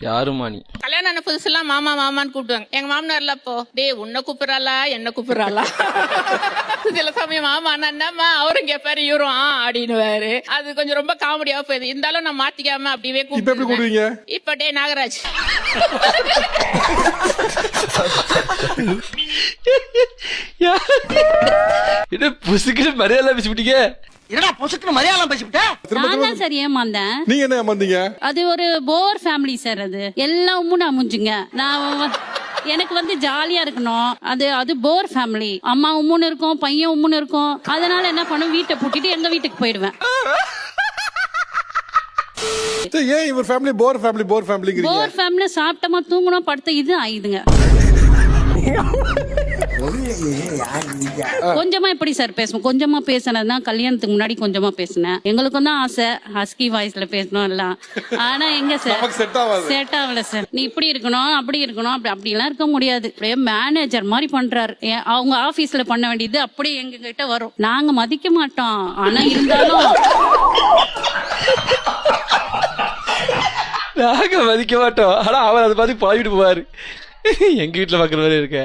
யாருமா நீ? கல்யாணம் ஆன புதுசுலாம் மாமா மாமான்னு கூப்பிடுவாங்க. எங்க மாமனார்ல அப்போ டேய் உன்னை கூப்பிடுறாளா என்ன கூப்பிடுறாளா சில சமயம் மாமா என்னம்மா அவரும் கேட்பாரு இவரும் அப்படின்னுவாரு. அது கொஞ்சம் ரொம்ப காமெடியா போகுது. இருந்தாலும் நான் மாத்திக்காம அப்படியே கூப்பிடுவீங்க. இப்ப டே நாகராஜ் என்ன புசுக்கு மரியாதை பேசிவிட்டீங்க? என்னடா பொசுக்குன்னு மரியாதை பேசிவிட்ட? நான் தான் சார் ஏமாந்தேன். நீங்க என்ன ஏமாந்தீங்க? அது ஒரு போர் ஃபேமிலி சார். அது எல்லாம் உம்முன்னு அமுஞ்சுங்க. எனக்கு வந்து ஜாலியா இருக்கணும். அது போர் ஃபேமிலி. அம்மா உம்முன்னு இருக்கும், பையன் உம்முன்னு இருக்கும். அதனால என்ன பண்ணும், வீட்டை பூட்டிட்டு எங்க வீட்டுக்கு போயிடுவேன். ஏன் இவர் ஃபேமிலி போர் ஃபேமிலிங்கிறீங்க? போர் ஃபேமிலி சாப்பிட்டமா தூங்கணும் படுத்த இது ஆயுதுங்க. கொஞ்சமா எப்படி சார் பேசுவோம்? கொஞ்சமா பேசினதுனா கல்யாணத்துக்கு முன்னாடி கொஞ்சமா பேசினேன். எங்களுக்கும் தான் ஆசை ஹஸ்கி வாய்ஸ்ல பேசணும் எல்லாம். ஆனா எங்க சார் செட் ஆகல சார். நீ இப்படி இருக்கணும் அப்படி இருக்கணும் அப்படிலாம் இருக்க முடியாது. அப்படியே மேனேஜர் மாதிரி பண்றாரு. அவங்க ஆபீஸ்ல பண்ண வேண்டியது அப்படியே எங்க கிட்ட வரும். நாங்க மதிக்க மாட்டோம். ஆனா இருந்தாலும் நாங்க மதிக்க மாட்டோம். ஆனா அவர் அதை பார்த்து பழகிட்டு போவாரு. எங்க வீட்டுல பாக்குற மாதிரி இருக்க